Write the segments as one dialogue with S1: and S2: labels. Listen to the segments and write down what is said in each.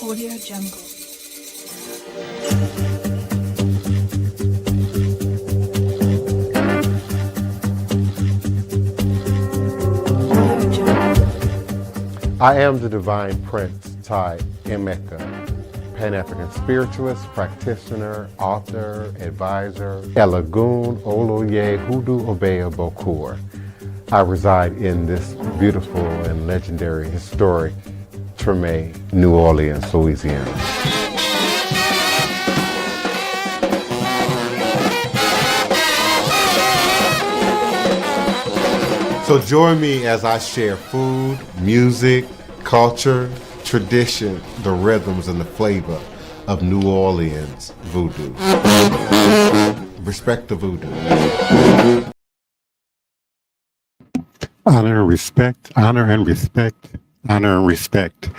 S1: Audio Jungle.
S2: I am the Divine Prince, Ty Emmecca, Pan-African Spiritualist, Practitioner, Author, Advisor, Elagoon, Oloye, Hoodoo, Obeya, Bokur. I reside in this beautiful and legendary, historic Treme, New Orleans, Louisiana. So join me as I share food, music, culture, tradition, the rhythms and the flavor of New Orleans voodoo. Respect the voodoo.
S3: Honor and respect, honor and respect, honor and respect.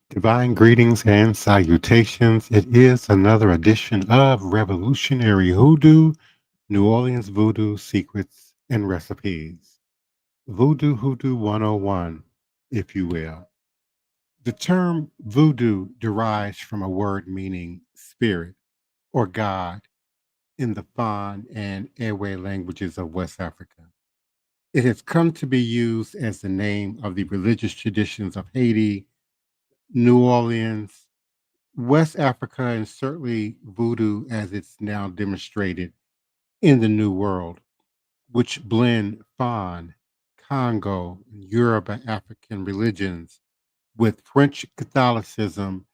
S3: Divine greetings and salutations. It is another edition of Revolutionary Hoodoo, New Orleans Voodoo Secrets and Recipes. Voodoo Hoodoo 101, if you will. The term voodoo derives from a word meaning spirit or God in the Fon and Ewe languages of West Africa. It has come to be used as the name of the religious traditions of Haiti, New Orleans, West Africa, and certainly voodoo as it's now demonstrated in the New World, which blend Fon, Congo, Yoruba African religions with French Catholicism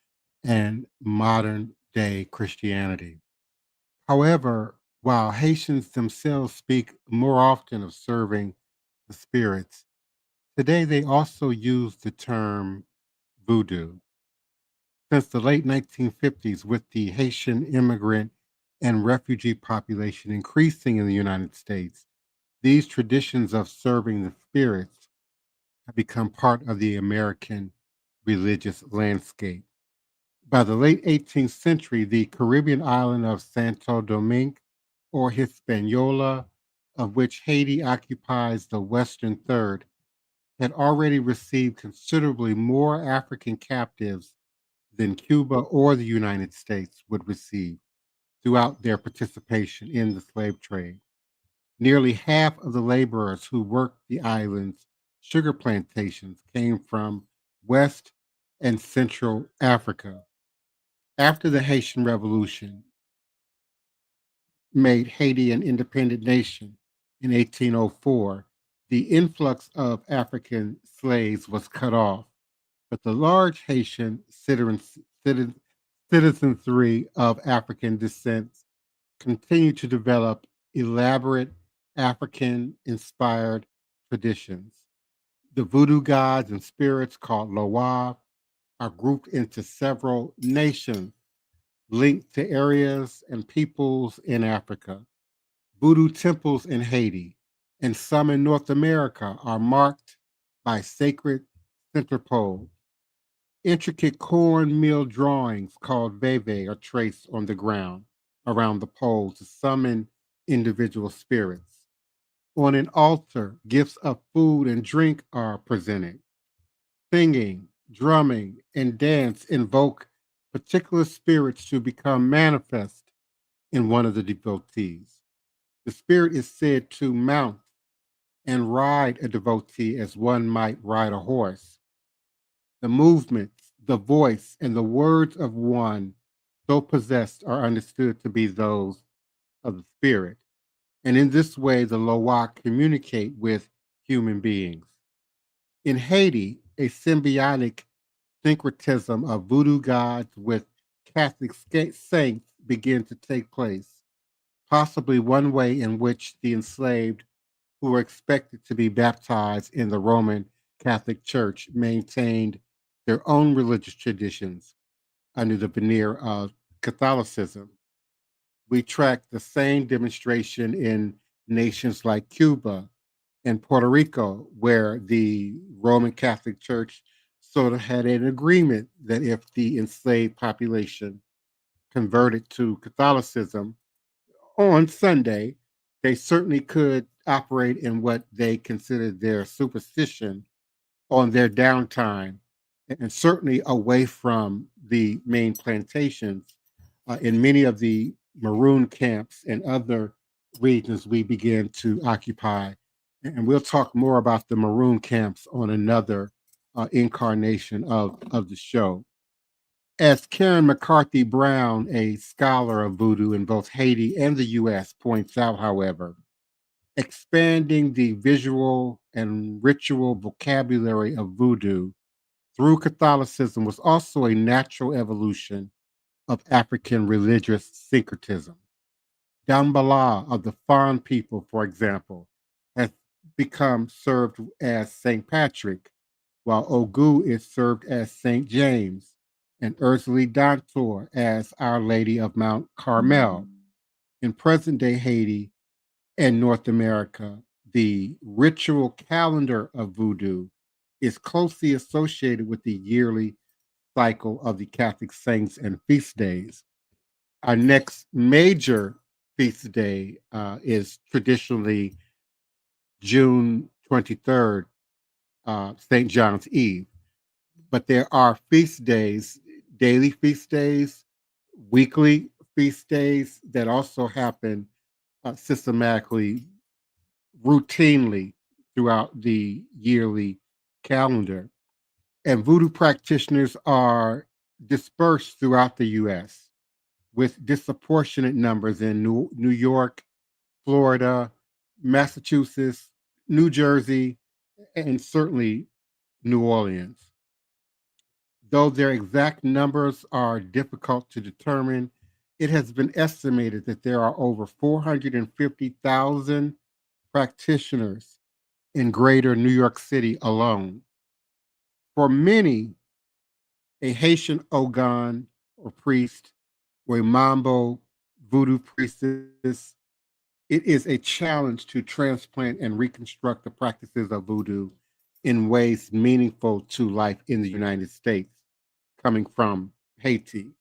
S3: and modern day Christianity. However, while Haitians themselves speak more often of serving the spirits, today they also use the term voodoo. Since the late 1950s, with the Haitian immigrant and refugee population increasing in the United States, these traditions of serving the spirits have become part of the American religious landscape. By the late 18th century, the Caribbean island of Santo Domingue, or Hispaniola, of which Haiti occupies the western third, had already received considerably more African captives than Cuba or the United States would receive throughout their participation in the slave trade. Nearly half of the laborers who worked the island's sugar plantations came from West and Central Africa. After the Haitian Revolution made Haiti an independent nation in 1804, the influx of African slaves was cut off, but the large Haitian citizenry of African descent continued to develop elaborate African inspired traditions. The voodoo gods and spirits called Loa are grouped into several nations linked to areas and peoples in Africa. Voodoo temples in Haiti and some in North America are marked by sacred center poles. Intricate cornmeal drawings called veve are traced on the ground around the pole to summon individual spirits. On an altar, gifts of food and drink are presented. Singing, drumming, and dance invoke particular spirits to become manifest in one of the devotees. The spirit is said to mount and ride a devotee as one might ride a horse. The movements, the voice, and the words of one so possessed are understood to be those of the spirit. And in this way, the Loa communicate with human beings. In Haiti, a symbiotic syncretism of voodoo gods with Catholic saints began to take place, possibly one way in which the enslaved who were expected to be baptized in the Roman Catholic Church maintained their own religious traditions under the veneer of Catholicism. We track the same demonstration in nations like Cuba and Puerto Rico, where the Roman Catholic Church sort of had an agreement that if the enslaved population converted to Catholicism on Sunday, they certainly could operate in what they considered their superstition on their downtime and certainly away from the main plantations. In many of the maroon camps and other regions we began to occupy. And we'll talk more about the maroon camps on another incarnation of the show. As Karen McCarthy Brown, a scholar of voodoo in both Haiti and the US, points out, however, expanding the visual and ritual vocabulary of voodoo through Catholicism was also a natural evolution of African religious syncretism. Dambala of the Fon people, for example, has become served as St. Patrick, while Ogu is served as St. James, and Ursula Dantor as Our Lady of Mount Carmel. In present day Haiti and North America, the ritual calendar of voodoo is closely associated with the yearly cycle of the Catholic saints and feast days. Our next major feast day is traditionally June 23rd, St. John's Eve. But there are feast days, daily feast days, weekly feast days that also happen systematically, routinely throughout the yearly calendar. And voodoo practitioners are dispersed throughout the US with disproportionate numbers in New York, Florida, Massachusetts, New Jersey, and certainly New Orleans. Though their exact numbers are difficult to determine, it has been estimated that there are over 450,000 practitioners in greater New York City alone. For many, a Haitian Ogun or priest or a Mambo voodoo priestess, it is a challenge to transplant and reconstruct the practices of voodoo in ways meaningful to life in the United States, coming from Haiti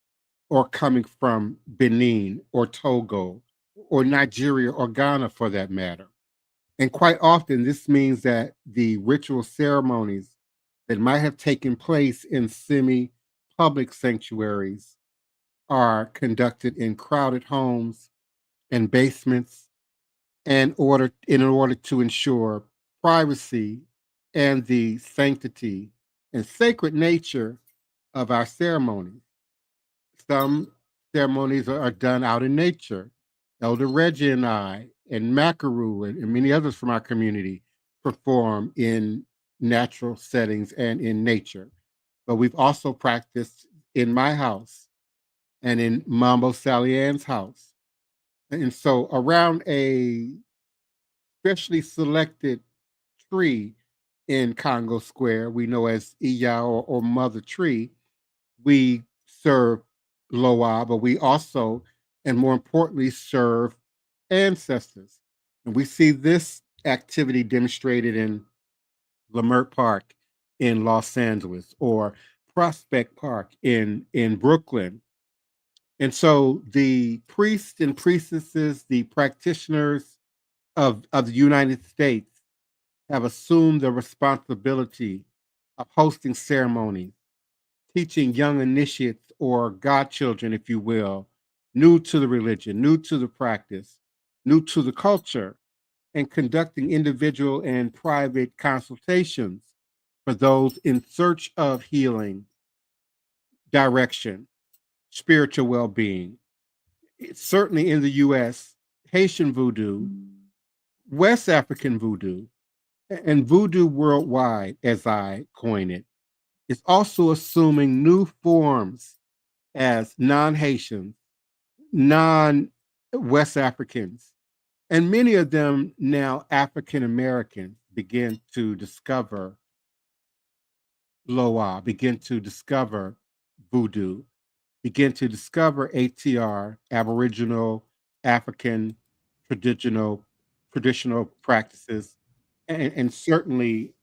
S3: or coming from Benin or Togo or Nigeria or Ghana for that matter. And quite often, this means that the ritual ceremonies that might have taken place in semi public sanctuaries are conducted in crowded homes and basements in order to ensure privacy and the sanctity and sacred nature of our ceremonies. Some ceremonies are done out in nature. Elder Reggie and I, and Macaru, and many others from our community perform in natural settings and in nature. But we've also practiced in my house and in Mambo Sally Ann's house. And so around a specially selected tree in Congo Square, we know as Iya or Mother Tree, we serve Loa, but we also, and more importantly, serve ancestors. And we see this activity demonstrated in Leimert Park in Los Angeles or Prospect Park in Brooklyn. And so the priests and priestesses, the practitioners of the United States have assumed the responsibility of hosting ceremonies, teaching young initiates or godchildren, if you will, new to the religion, new to the practice, new to the culture, and conducting individual and private consultations for those in search of healing, direction, spiritual well being. Certainly in the US, Haitian voodoo, West African voodoo, and voodoo worldwide, as I coin it, is also assuming new forms as non Haitians, non West Africans, and many of them now African Americans begin to discover Loa, begin to discover voodoo, begin to discover ATR, Aboriginal, African, traditional, traditional practices, and certainly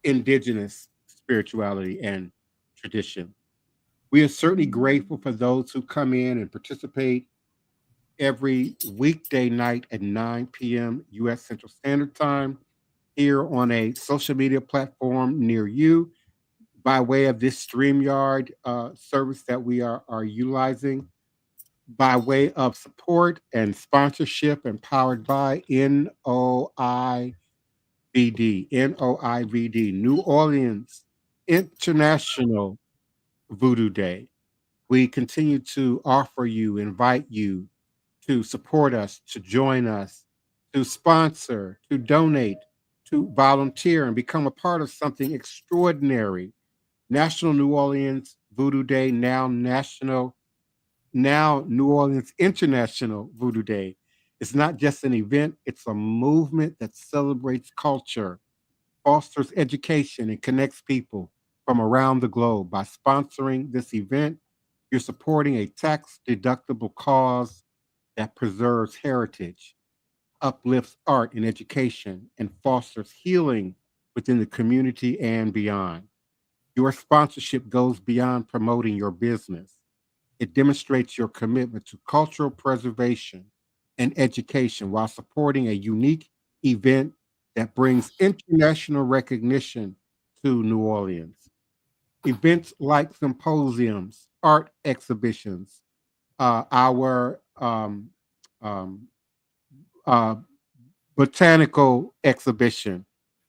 S3: indigenous spirituality and tradition. We are certainly grateful for those who come in and participate every weekday night at 9 p.m. U.S. Central Standard Time here on a social media platform near you. by way of this StreamYard service that we are utilizing, by way of support and sponsorship and powered by NOIVD, New Orleans International Voodoo Day. We continue to offer you, invite you to support us, to join us, to sponsor, to donate, to volunteer, and become a part of something extraordinary. National New Orleans Voodoo Day, now New Orleans International Voodoo Day. It's not just an event, it's a movement that celebrates culture, fosters education, and connects people from around the globe. By sponsoring this event, you're supporting a tax deductible cause that preserves heritage, uplifts art and education, and fosters healing within the community and beyond. Your sponsorship goes beyond promoting your business. It demonstrates your commitment to cultural preservation and education while supporting a unique event that brings international recognition to New Orleans. Events like symposiums, art exhibitions, our um, uh, botanical exhibition,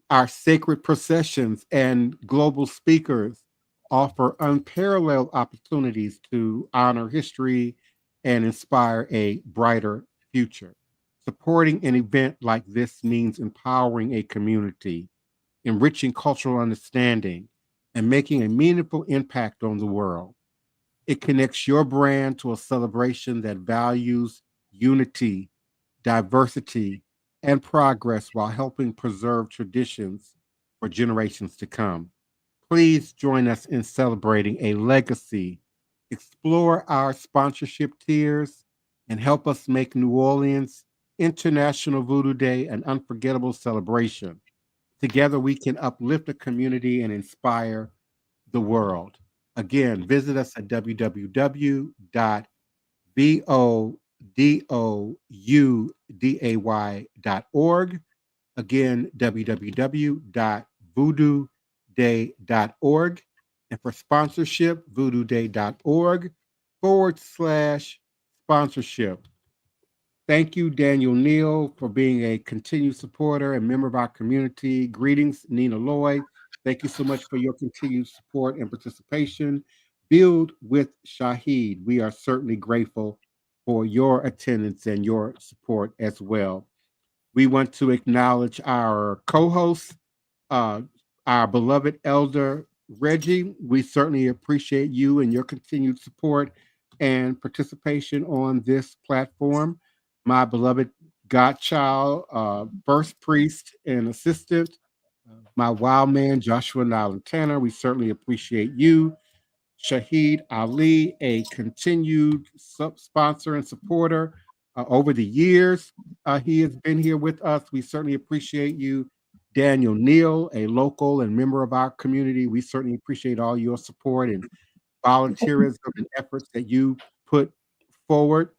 S3: our sacred processions, and global speakers offer unparalleled opportunities to honor history and inspire a brighter future. Supporting an event like this means empowering a community, enriching cultural understanding, and making a meaningful impact on the world. It connects your brand to a celebration that values unity, diversity, and progress while helping preserve traditions for generations to come. Please join us in celebrating a legacy, explore our sponsorship tiers, and help us make New Orleans International Voodoo Day an unforgettable celebration. Together, we can uplift a community and inspire the world. Again, visit us at www.vodouday.org. Again, www.voodooday.org. And for sponsorship, voodooday.org/sponsorship. Thank you, Daniel Neal, for being a continued supporter and member of our community. Greetings, Nina Lloyd. Thank you so much for your continued support and participation. Build with Shahid. We are certainly grateful for your attendance and your support as well. We want to acknowledge our co-host, uh, our beloved elder Reggie. We certainly appreciate you and your continued support and participation on this platform. My beloved godchild, first priest and assistant, my wild man Joshua Nyland Tanner. We certainly appreciate you. Shahid Ali, a continued sponsor and supporter over the years. He has been here with us. We certainly appreciate you. Daniel Neal, a local and member of our community. We certainly appreciate all your support and volunteerism and efforts that you put forward.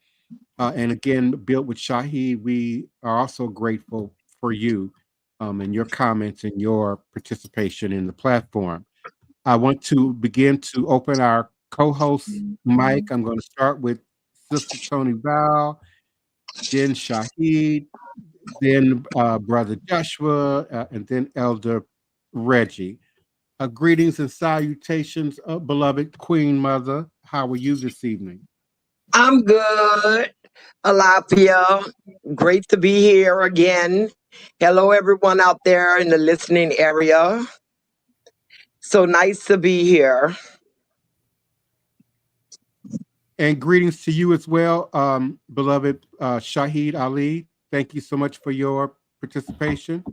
S3: And again, built with Shahid, we are also grateful for you and your comments and your participation in the platform. I want to begin to open our co-host mic. I'm going to start with Sister Toni Val, then Shahid, then Brother Joshua, and then Elder Reggie. Greetings and salutations, beloved Queen Mother. How are you this evening?
S1: I'm good, Alapia. Great to be here again. Hello, everyone out there in the listening area. So nice to be here.
S3: And greetings to you as well, beloved Shahid Ali. Thank you so much for your participation.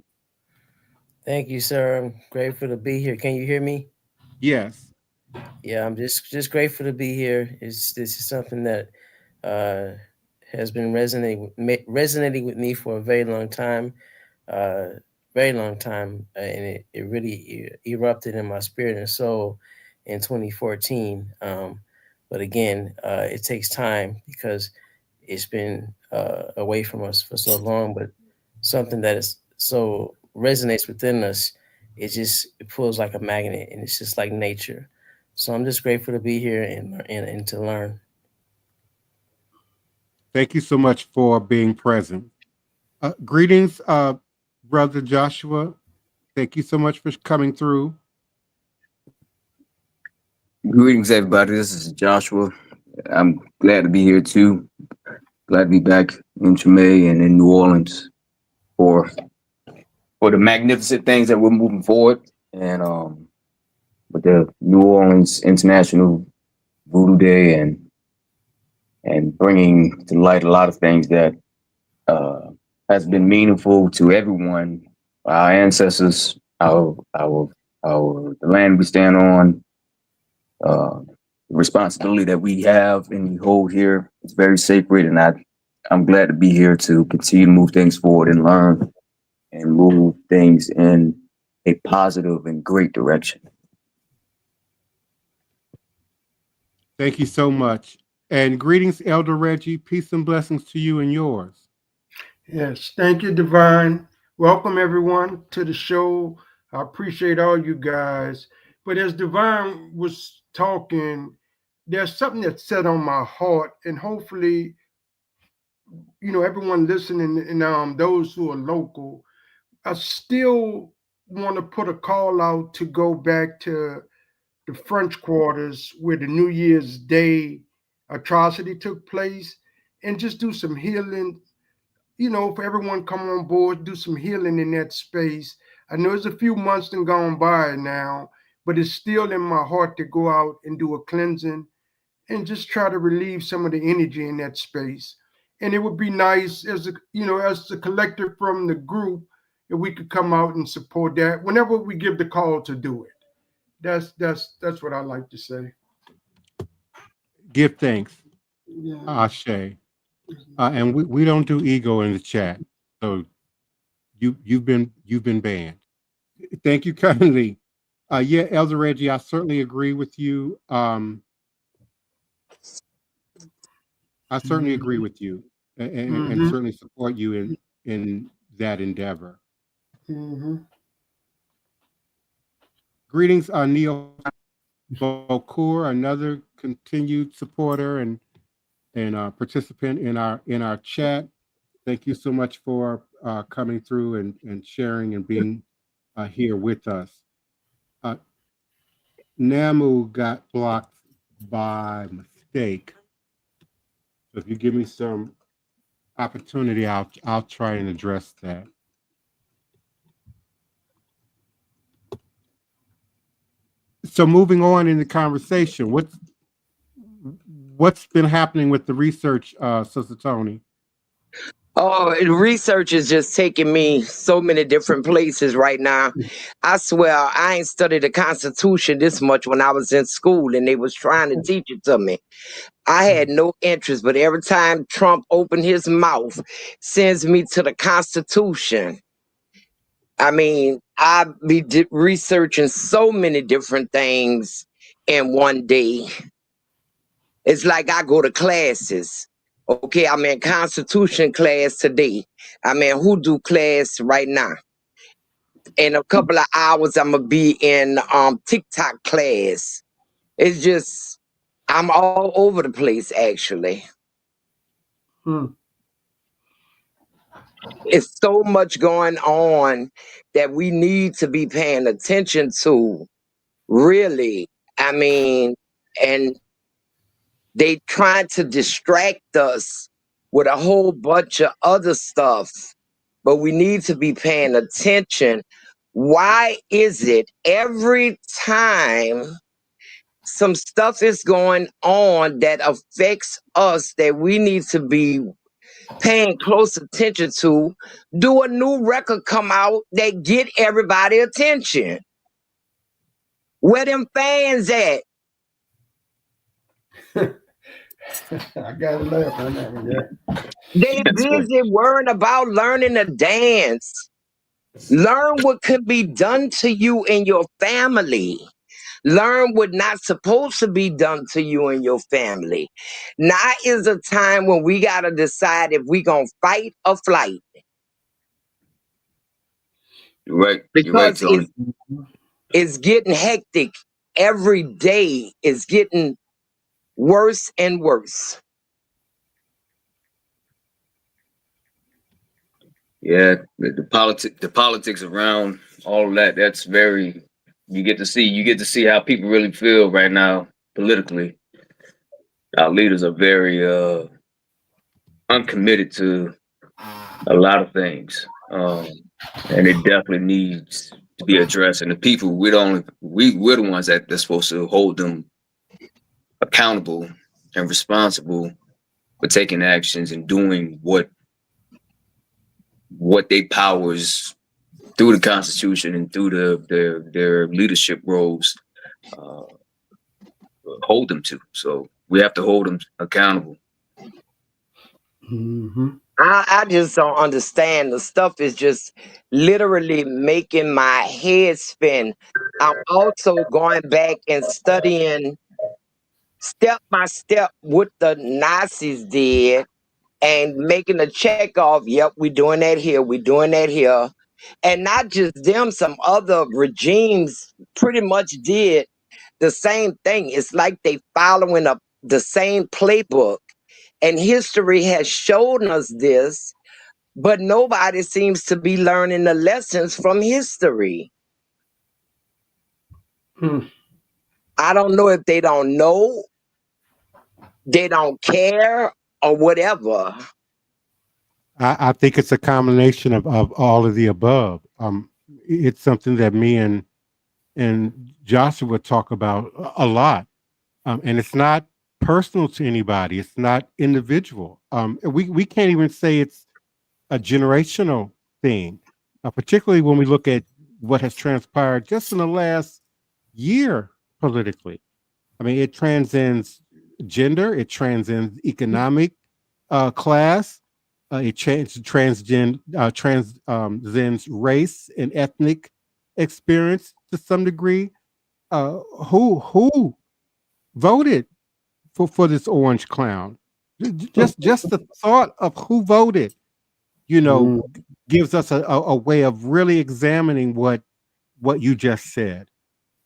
S4: Thank you, sir. I'm grateful to be here. Can you hear me?
S3: Yes.
S4: Yeah, I'm just grateful to be here. This is something that has been resonating with me for a very long time, and it really erupted in my spirit and soul in 2014. But again, it takes time because it's been away from us for so long. But something that is so resonates within us it pulls like a magnet, and it's just like nature. So I'm just grateful to be here and to learn.
S3: Thank you so much for being present. Greetings, Brother Joshua. Thank you so much for coming through.
S5: Greetings, everybody. This is Joshua. I'm glad to be here too. Glad to be back in Tremay and in New Orleans for the magnificent things that we're moving forward, and with the New Orleans International Voodoo Day and bringing to light a lot of things that has been meaningful to everyone, our ancestors, the land we stand on. The responsibility that we have and we hold here is very sacred, and I'm glad to be here to continue to move things forward and learn and move things in a positive and great direction.
S3: Thank you so much. And greetings, Elder Reggie. Peace and blessings to you and yours.
S6: Yes, thank you, Divine. Welcome, everyone, to the show. I appreciate all you guys. But as Divine was talking, there's something that set on my heart, and hopefully, everyone listening and those who are local, I still want to put a call out to go back to the French Quarters where the New Year's Day atrocity took place and just do some healing. For everyone come on board, do some healing in that space. I know it's a few months that gone by now, but it's still in my heart to go out and do a cleansing and just try to relieve some of the energy in that space. And it would be nice as a collective from the group, if we could come out and support that whenever we give the call to do it. That's what I like to say.
S3: Give thanks.
S6: Yeah.
S3: Ashe. And we don't do ego in the chat, so you've been banned. Thank you kindly. Yeah, Elder Reggie, I certainly agree with you. I certainly agree with you, and certainly support you in that endeavor. Greetings, Neil Bokur, another continued supporter and participant in our chat. Thank you so much for coming through and sharing and being here with us. Namu got blocked by mistake. So if you give me some opportunity, I'll try and address that. So moving on in the conversation, what's been happening with the research, Sister Toni?
S1: Oh, research is just taking me so many different places right now. I swear, I ain't studied the Constitution this much when I was in school and they was trying to teach it to me. I had no interest, but every time Trump opened his mouth, sends me to the Constitution. I mean, I be researching so many different things in one day. It's like I go to classes. Okay, I'm in Constitution class today. I'm in Hoodoo class right now. In a couple of hours, I'm gonna be in TikTok class. It's just I'm all over the place actually. It's so much going on that we need to be paying attention to. Really, I mean, and they trying to distract us with a whole bunch of other stuff, but we need to be paying attention. Why is it every time some stuff is going on that affects us that we need to be paying close attention to, do a new record come out that get everybody attention? Where them fans at?
S6: I gotta laugh on that one, yeah.
S1: They busy worrying about learning to dance. Learn what could be done to you and your family. Learn what not supposed to be done to you and your family. Now is a time when we gotta decide if we gonna fight or flight.
S5: You're right. You're right,
S1: because
S5: Tony.
S1: it's getting hectic. Every day is getting worse and worse.
S5: Yeah, the politics around all of that. That's very. You get to see how people really feel right now politically. Our leaders are very uncommitted to a lot of things, and it definitely needs to be addressed. And the people, we're the ones that's supposed to hold them accountable and responsible for taking actions and doing what they powers through the Constitution and through their leadership roles uh, hold them to. So we have to hold them accountable.
S6: Mm-hmm.
S1: I just don't understand. The stuff is just literally making my head spin. I'm also going back and studying step by step what the Nazis did and making a check off, yep, we're doing that here, we're doing that here. And not just them, some other regimes pretty much did the same thing. It's like they following up the same playbook. And history has shown us this, but nobody seems to be learning the lessons from history.
S6: Hmm.
S1: I don't know if they don't know, they don't care, or whatever.
S3: I think it's a combination of all of the above. It's something that me and Joshua talk about a lot, and it's not personal to anybody. It's not individual. We can't even say it's a generational thing, particularly when we look at what has transpired just in the last year politically. I mean, it transcends gender, it transcends economic class, transcends race and ethnic experience to some degree. Who voted for this orange clown? Just the thought of who voted, gives us a way of really examining what you just said.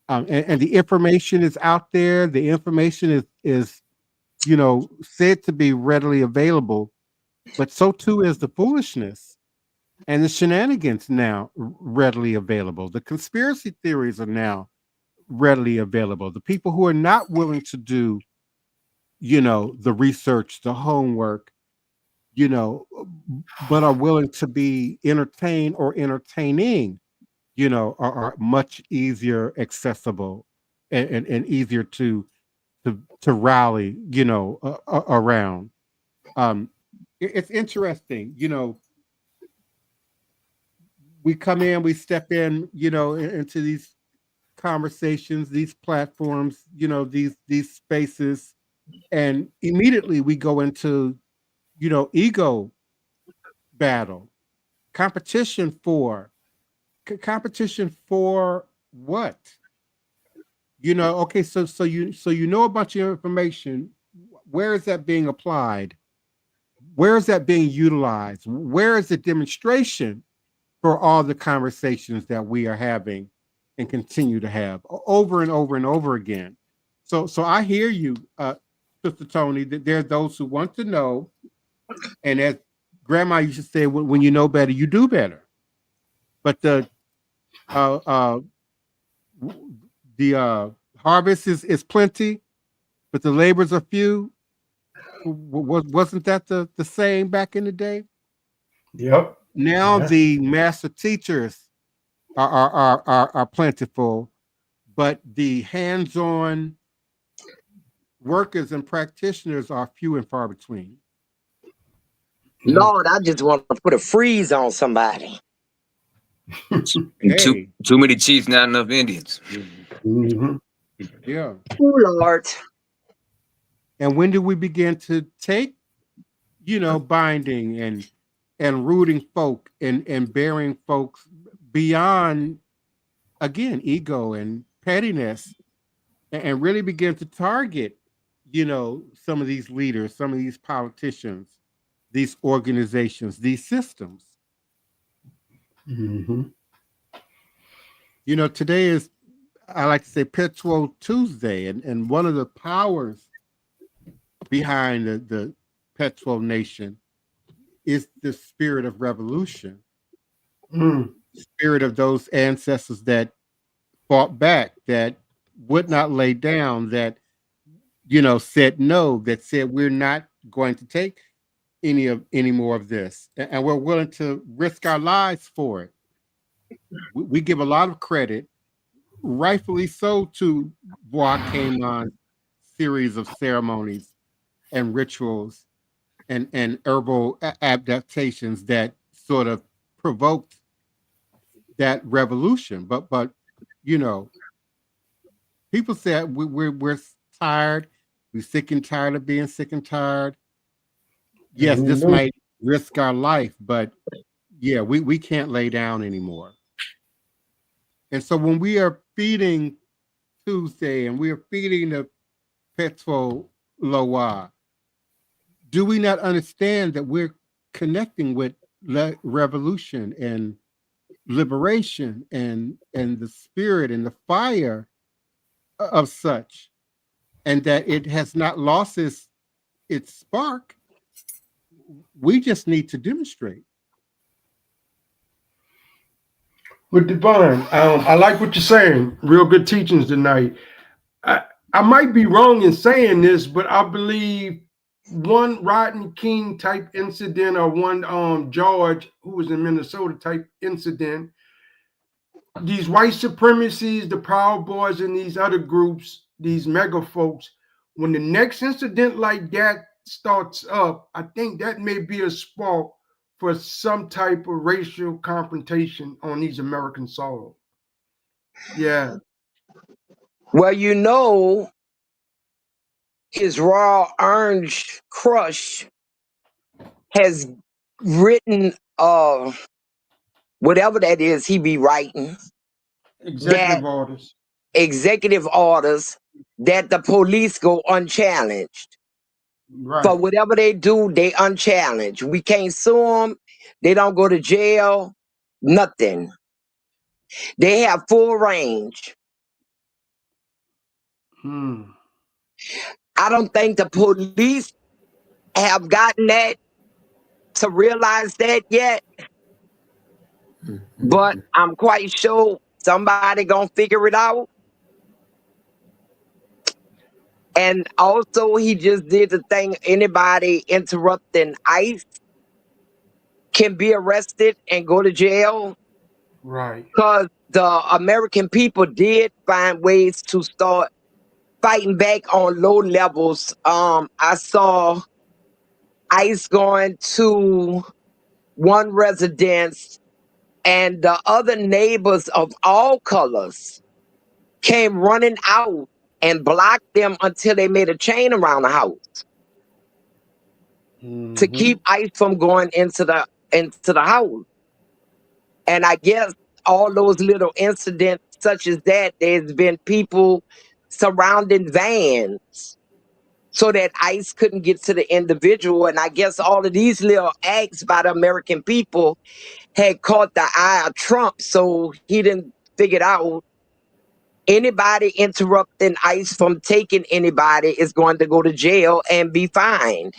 S3: And the information is out there. The information is said to be readily available, but so too is the foolishness and the shenanigans now readily available. The conspiracy theories are now readily available. The people who are not willing to do, the research, the homework, but are willing to be entertained or entertaining, are much easier accessible and easier to rally, around. It's interesting, we come in, we step in, into these conversations, these platforms, these spaces, and immediately we go into, ego battle, competition for what? Okay, so you know a bunch of information. Where is that being applied? Where is that being utilized? Where is the demonstration for all the conversations that we are having and continue to have over and over and over again? So I hear you, Sister Toni, that there are those who want to know, and as Grandma used to say, when you know better, you do better. But the harvest is plenty, but the labors are few. Wasn't that the saying back in the day?
S6: Yep.
S3: Now
S6: Yeah.
S3: the master teachers are plentiful, but the hands-on workers and practitioners are few and far between.
S1: Lord, I just want to put a freeze on somebody.
S3: Hey.
S5: Too many chiefs, not enough Indians.
S6: Mm-hmm.
S3: Yeah.
S1: Oh, Lord.
S3: And when do we begin to take, binding and rooting folk and bearing folks beyond, again, ego and pettiness, and really begin to target, some of these leaders, some of these politicians, these organizations, these systems?
S6: Mm-hmm.
S3: You know, today is, I like to say, Petrol Tuesday, and one of the powers behind the Petrol Nation is the spirit of revolution, spirit of those ancestors that fought back, that would not lay down, that, you know, said no, that said we're not going to take any more of this, and we're willing to risk our lives for it. We give a lot of credit, rightfully so, to Boakemon's series of ceremonies and rituals and herbal adaptations that sort of provoked that revolution. But you know, people say we're tired, we're sick and tired of being sick and tired. Yes, this might risk our life, but yeah, we can't lay down anymore. And so when we are feeding Tuesday and we are feeding the Petro Loa, do we not understand that we're connecting with revolution and liberation and the spirit and the fire of such, and that it has not lost its spark? We just need to demonstrate.
S6: With Divine, I like what you're saying. Real good teachings tonight. I might be wrong in saying this, but I believe one Rodney King type incident or one George, who was in Minnesota type incident, these white supremacies, the Proud Boys, and these other groups, these mega folks, when the next incident like that starts up, I think that may be a spark for some type of racial confrontation on these American soil. Yeah.
S1: Well, you know, his Raw Orange Crush has written whatever that is he be writing,
S6: Executive orders.
S1: Executive orders that the police go unchallenged.
S6: Right.
S1: For whatever they do, they unchallenged. We can't sue them. They don't go to jail. Nothing. They have full range. I don't think the police have gotten that to realize that yet. But I'm quite sure somebody gonna figure it out. And also, he just did the thing. Anybody interrupting ICE can be arrested and go to jail.
S6: Right.
S1: Because the American people did find ways to start fighting back on low levels. I saw ICE going to one residence, and the other neighbors of all colors came running out and blocked them until they made a chain around the house to keep ICE from going into the house. And I guess all those little incidents such as that, there's been people surrounding vans so that ICE couldn't get to the individual. And I guess all of these little acts by the American people had caught the eye of Trump, so he didn't figure it out. Anybody interrupting ICE from taking anybody is going to go to jail and be fined.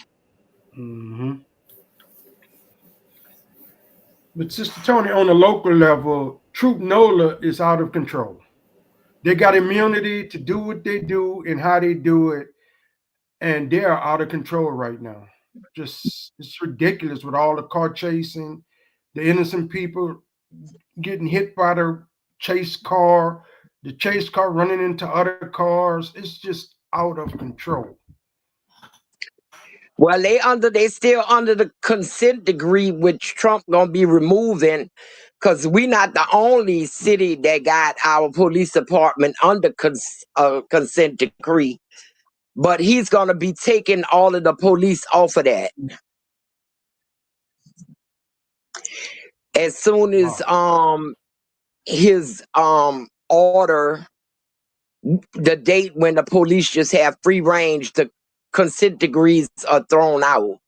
S6: But Sister Toni, on a local level, Troop NOLA is out of control. They got immunity to do what they do and how they do it, and they are out of control right now. Just, it's ridiculous with all the car chasing, the innocent people getting hit by the chase car running into other cars. It's just out of control.
S1: Well, they still under the consent decree, which Trump gonna be removing, because we not the only city that got our police department under consent decree. But he's gonna be taking all of the police off of that as soon as his order, the date when the police just have free range, the consent decrees are thrown out,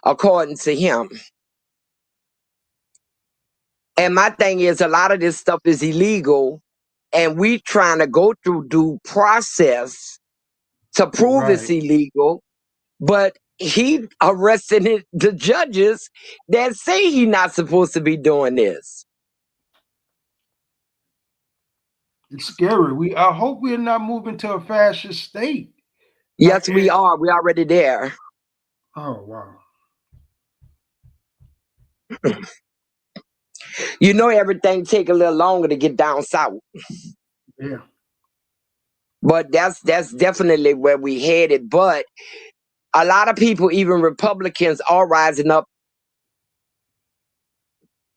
S1: according to him. And my thing is, a lot of this stuff is illegal and we trying to go through due process to prove it's illegal, but he arrested the judges that say he not supposed to be doing this.
S6: It's scary. I hope we're not moving to a fascist state.
S1: Yes, we are. We're already there.
S6: Oh, wow.
S1: You know, everything take a little longer to get down south.
S6: Yeah.
S1: But that's definitely where we headed. But a lot of people, even Republicans, are rising up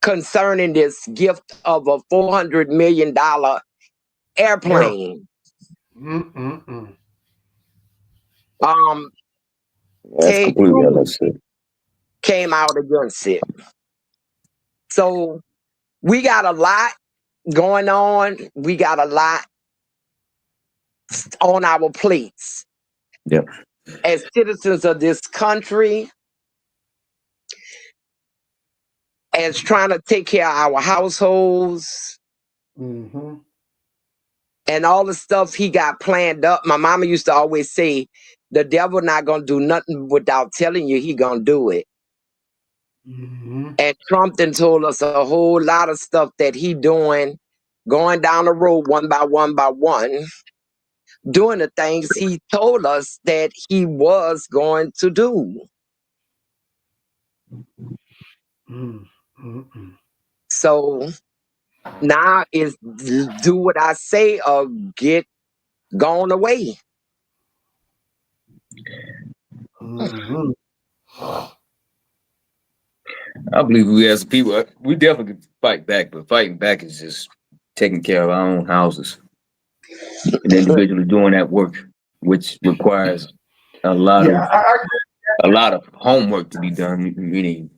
S1: concerning this gift of a $400 million airplane.
S5: That's
S1: Ted
S5: completely
S1: Cruz
S5: unacceptable.
S1: came out against it. So we got a lot going on. We got a lot on our plates.
S5: Yep.
S1: As citizens of this country, as trying to take care of our households, and all the stuff he got planned up. My mama used to always say, the devil not gonna do nothing without telling you he gonna do it. And Trump then told us a whole lot of stuff that he doing, going down the road one by one, doing the things he told us that he was going to do. So now is do what I say or get gone away.
S5: I believe we as people, we definitely can fight back, but fighting back is just taking care of our own houses and individually doing that work, which requires a lot of homework to be done. Meaning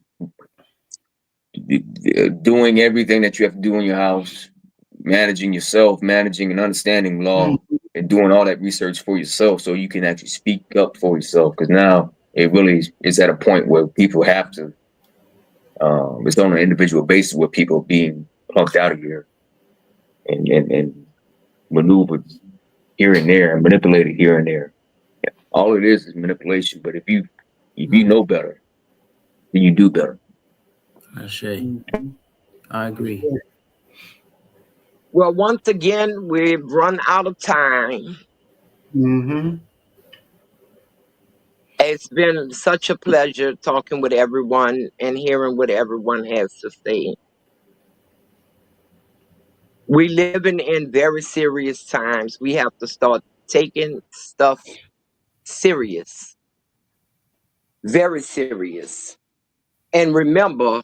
S5: doing everything that you have to do in your house, managing yourself, managing and understanding law, and doing all that research for yourself, so you can actually speak up for yourself. Because now it really is at a point where people have to. It's on an individual basis where people are being plunked out of here and maneuvered here and there and manipulated here and there. All it is manipulation. But if you know better, then you do better.
S4: I agree.
S1: Well, once again, we've run out of time. It's been such a pleasure talking with everyone and hearing what everyone has to say. We living in very serious times. We have to start taking stuff serious. Very serious. And remember,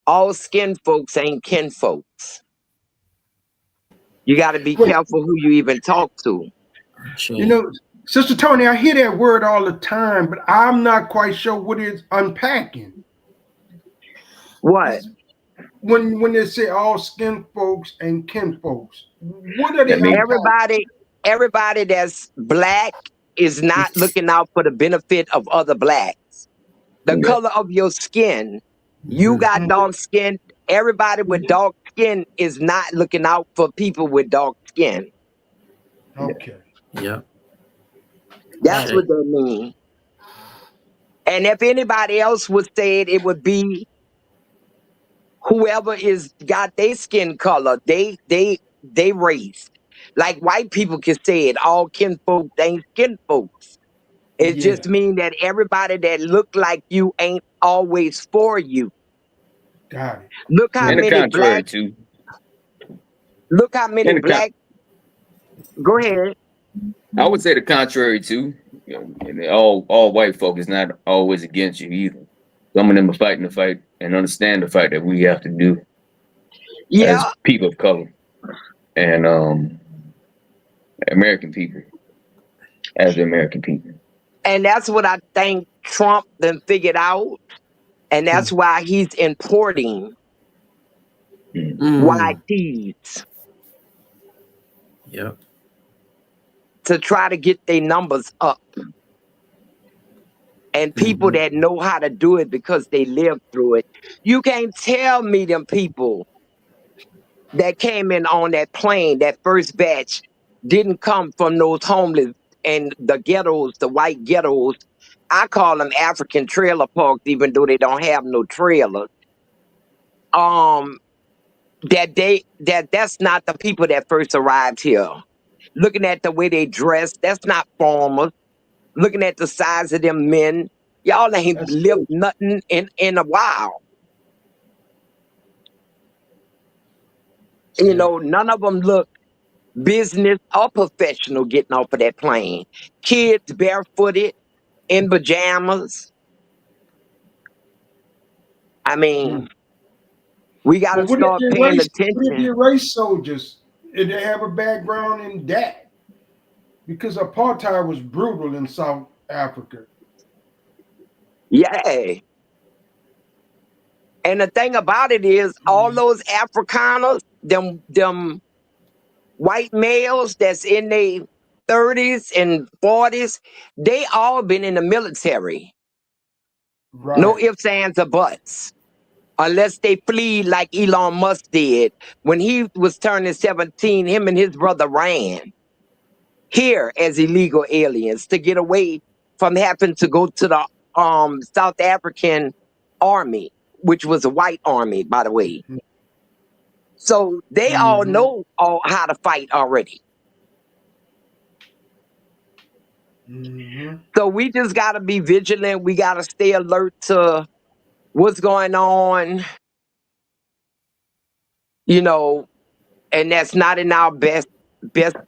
S1: all skin folks ain't kin folks. You got to be careful who you even talk to.
S6: You know, Sister Toni, I hear that word all the time, but I'm not quite sure what it's unpacking.
S1: What?
S6: When they say all skin folks and kin folks, what are they unpacking?
S1: Everybody that's black is not looking out for the benefit of other blacks. The color of your skin, you got dark skin. Everybody with dark skin is not looking out for people with dark skin.
S6: Okay.
S4: Yeah.
S1: That's what they mean. And if anybody else would say it, it would be whoever is got their skin color, they race. Like white people can say it, all kin folks ain't skin folks. It just means that everybody that look like you ain't always for you.
S6: Got it.
S1: Look how many black.
S5: Too.
S1: Look how many black. Go ahead.
S5: I would say the contrary too. You know, and all white folk is not always against you either. Some of them are fighting the fight and understand the fight that we have to do as people of color and American people, as the American people.
S1: And that's what I think Trump then figured out, and that's why he's importing white tees.
S4: Yep.
S1: To try to get their numbers up. And people that know how to do it because they live through it. You can't tell me them people that came in on that plane, that first batch, didn't come from those homeless and the ghettos, the white ghettos. I call them African trailer parks, even though they don't have no trailers. That's not the people that first arrived here. Looking at the way they dress, that's not farmers. Looking at the size of them men, y'all ain't
S6: That's
S1: lived
S6: true.
S1: nothing in a while. You
S6: Yeah.
S1: know, none of them look business or professional getting off of that plane. Kids barefooted in pajamas. I mean, we got
S6: But
S1: to start paying
S6: what if
S1: attention.
S6: you race soldiers and they have a background in that? Because apartheid was brutal in South Africa.
S1: Yeah. And the thing about it is, all those Afrikaners, them white males that's in their 30s and 40s, they all been in the military. No
S6: Right.
S1: ifs, ands, or buts. Unless they flee like Elon Musk did. When he was turning 17, him and his brother ran here as illegal aliens to get away from having to go to the South African army, which was a white army, by the way. So they all know how to fight already. So we just got to be vigilant. We got to stay alert to what's going on, you know, and that's not in our best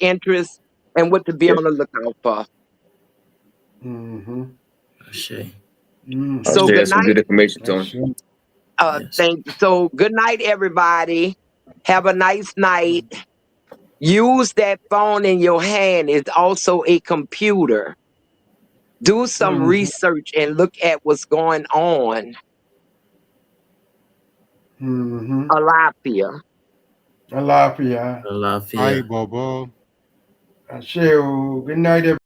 S1: interest, and what to be on the lookout for.
S4: Sure.
S1: So
S5: Yeah,
S1: good
S5: that's some
S1: night.
S5: good information, Tony.
S4: Yes.
S1: So good night, everybody. Have a nice night. Use that phone in your hand. It's also a computer. Do some research and look at what's going on. Alafia.
S6: Alafia.
S4: Alafia.
S3: AYIBOBO.
S6: Good night, everybody.